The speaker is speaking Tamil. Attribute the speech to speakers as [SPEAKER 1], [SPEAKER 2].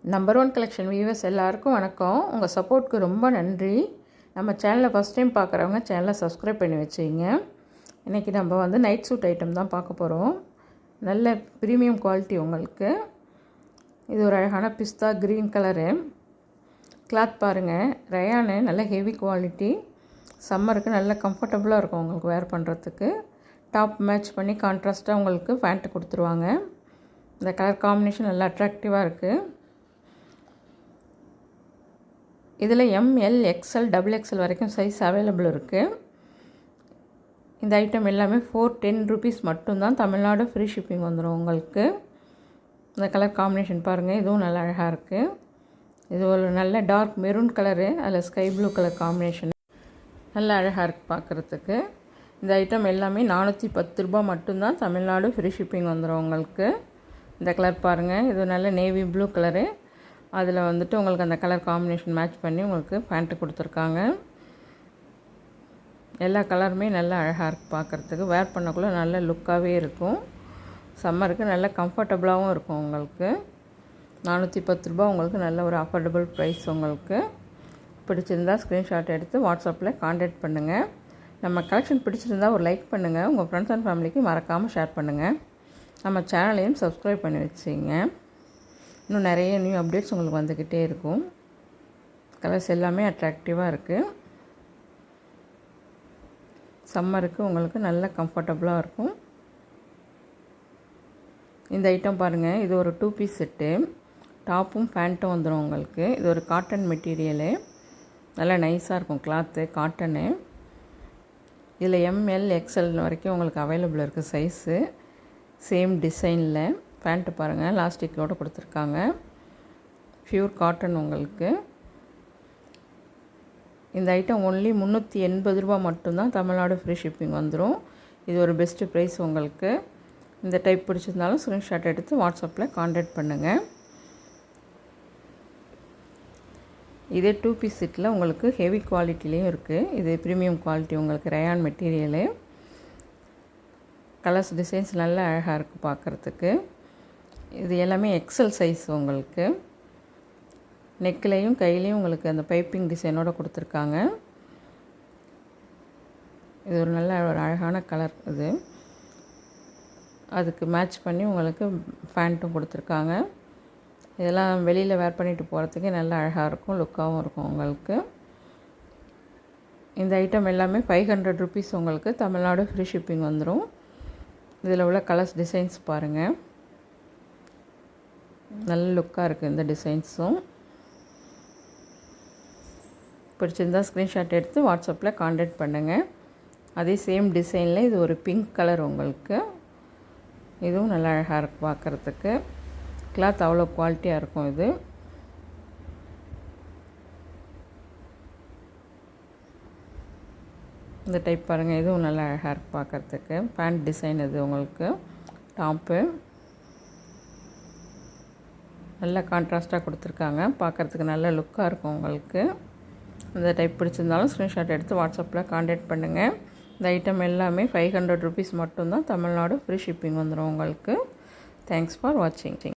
[SPEAKER 1] நம்பர் ஒன் கலெக்ஷன் வியூவர்ஸ் எல்லாருக்கும் வணக்கம். உங்கள் சப்போர்ட்க்கு ரொம்ப நன்றி. நம்ம சேனலை ஃபஸ்ட் டைம் பார்க்குறவங்க சேனலை சப்ஸ்கிரைப் பண்ணி வச்சுங்க. இன்றைக்கி நம்ம நைட் சூட் ஐட்டம் தான் பார்க்க போகிறோம். நல்ல ப்ரீமியம் குவாலிட்டி உங்களுக்கு. இது ஒரு அழகான பிஸ்தா க்ரீன் கலரு கிளாத் பாருங்கள். ரயானு நல்ல ஹெவி குவாலிட்டி. சம்மருக்கு நல்ல கம்ஃபர்டபுளாக இருக்கும் உங்களுக்கு வேர் பண்ணுறதுக்கு. டாப் மேட்ச் பண்ணி கான்ட்ராஸ்ட்டாக உங்களுக்கு பேண்ட்டு கொடுத்துருவாங்க. இந்த கலர் காம்பினேஷன் நல்லா அட்ராக்டிவாக இருக்குது. இதில் ML XL XXL வரைக்கும் சைஸ் அவைலபிள் இருக்குது. இந்த ஐட்டம் எல்லாமே 410 ரூபீஸ் மட்டும்தான். தமிழ்நாடு ஃப்ரீ ஷிப்பிங் வந்துடும் உங்களுக்கு. இந்த கலர் காம்பினேஷன் பாருங்கள், இதுவும் நல்லா அழகாக இருக்குது. இது ஒரு நல்ல டார்க் மெரூன் கலரு, அதில் ஸ்கை ப்ளூ கலர் காம்பினேஷன் நல்லா அழகாக இருக்குது பார்க்குறதுக்கு. இந்த ஐட்டம் எல்லாமே 410 ரூபா மட்டும்தான். தமிழ்நாடு ஃப்ரீ ஷிப்பிங் வந்துடும் உங்களுக்கு. இந்த கலர் பாருங்கள், இது நல்ல நேவி ப்ளூ கலரு, அதில் உங்களுக்கு அந்த கலர் காம்பினேஷன் மேட்ச் பண்ணி உங்களுக்கு பேண்ட்டு கொடுத்துருக்காங்க. எல்லா கலருமே நல்லா அழகாக இருக்குது பார்க்குறதுக்கு. வேர் பண்ணக்குள்ளே நல்ல லுக்காகவே இருக்கும். சம்மருக்கு நல்ல கம்ஃபர்டபுளாகவும் இருக்கும் உங்களுக்கு. 410 ரூபா உங்களுக்கு நல்ல ஒரு அஃபோர்டபுள் ப்ரைஸ். உங்களுக்கு பிடிச்சிருந்தால் ஸ்க்ரீன்ஷாட் எடுத்து வாட்ஸ்அப்பில் கான்டாக்ட் பண்ணுங்கள். நம்ம கலெக்ஷன் பிடிச்சிருந்தால் ஒரு லைக் பண்ணுங்கள். உங்கள் ஃப்ரெண்ட்ஸ் அண்ட் ஃபேமிலிக்கு மறக்காமல் ஷேர் பண்ணுங்கள். நம்ம சேனலையும் சப்ஸ்கிரைப் பண்ணி வச்சுங்க. இன்னும் நிறைய நியூ அப்டேட்ஸ் உங்களுக்கு வந்துக்கிட்டே இருக்கும். கலர்ஸ் எல்லாமே அட்ராக்டிவாக இருக்குது. சம்மருக்கு உங்களுக்கு நல்ல கம்ஃபர்டபுளாக இருக்கும். இந்த ஐட்டம் பாருங்கள், இது ஒரு 2 பீஸ் செட்டு. டாப்பும் பேண்ட்டும் வந்துடும் உங்களுக்கு. இது ஒரு காட்டன் மெட்டீரியலு, நல்லா நைஸாக இருக்கும் கிளாத்து, காட்டனு. இதில் ML XL வரைக்கும் உங்களுக்கு அவைலபிள் இருக்குது சைஸு. சேம் டிசைனில் பேண்ட்டு பாருங்கள், லாஸ்டிக்கோடு கொடுத்துருக்காங்க. ப்யூர் காட்டன் உங்களுக்கு. இந்த ஐட்டம் ஒன்லி 380 ரூபா மட்டும்தான். தமிழ்நாடு ஃப்ரீ ஷிப்பிங் வந்துடும். இது ஒரு பெஸ்ட்டு ப்ரைஸ் உங்களுக்கு. இந்த டைப் பிடிச்சிருந்தாலும் ஸ்க்ரீன்ஷாட் எடுத்து வாட்ஸ்அப்பில் கான்டாக்ட் பண்ணுங்கள். இதே 2 பீஸ் செட்டில் உங்களுக்கு ஹெவி குவாலிட்டிலையும் இருக்குது. இது ப்ரீமியம் குவாலிட்டி உங்களுக்கு. Rayon material. கலர்ஸ் டிசைன்ஸ் நல்லா அழகாக இருக்குது பார்க்குறதுக்கு. இது எல்லாமே XL சைஸ் உங்களுக்கு. நெக்லையும் கையிலையும் உங்களுக்கு அந்த பைப்பிங் டிசைனோடு கொடுத்துருக்காங்க. இது ஒரு நல்ல ஒரு அழகான கலர். இது அதுக்கு மேட்ச் பண்ணி உங்களுக்கு பேண்ட்டும் கொடுத்துருக்காங்க. இதெல்லாம் வெளியில் வேர் பண்ணிட்டு போகிறதுக்கே நல்லா அழகாக இருக்கும், லுக்காகவும் இருக்கும் உங்களுக்கு. இந்த ஐட்டம் எல்லாமே 500 ரூபீஸ் உங்களுக்கு. தமிழ்நாடு ஃப்ரீ ஷிப்பிங் வந்துடும். இதில் உள்ள கலர்ஸ் டிசைன்ஸ் பாருங்கள், நல்ல லுக்காக இருக்குது இந்த டிசைன்ஸும். பிடிச்சிருந்தால் ஸ்க்ரீன்ஷாட் எடுத்து வாட்ஸ்அப்பில் கான்டாக்ட் பண்ணுங்கள். அதே சேம் டிசைனில் இது ஒரு பிங்க் கலர் உங்களுக்கு. இதுவும் நல்லா அழகாக இருக்குது பார்க்குறதுக்கு. கிளாத் அவ்வளோ குவாலிட்டியாக இருக்கும். இது இந்த டைப் பாருங்கள், இதுவும் நல்லா அழகாக இருக்குது பார்க்குறதுக்கு. பேண்ட் டிசைன் இது உங்களுக்கு. டாப்பு நல்லா கான்ட்ராஸ்ட்டாக கொடுத்துருக்காங்க. பார்க்குறதுக்கு நல்ல லுக்காக இருக்கும் உங்களுக்கு. இந்த டைப் பிடிச்சிருந்தாலும் ஸ்க்ரீன்ஷாட் எடுத்து வாட்ஸ்அப்பில் கான்டாக்ட் பண்ணுங்கள். இந்த ஐட்டம் எல்லாமே 500 ரூபீஸ் மட்டும்தான். தமிழ்நாடு ஃப்ரீ ஷிப்பிங் வந்துடும் உங்களுக்கு. தேங்க்ஸ் ஃபார் வாட்சிங்.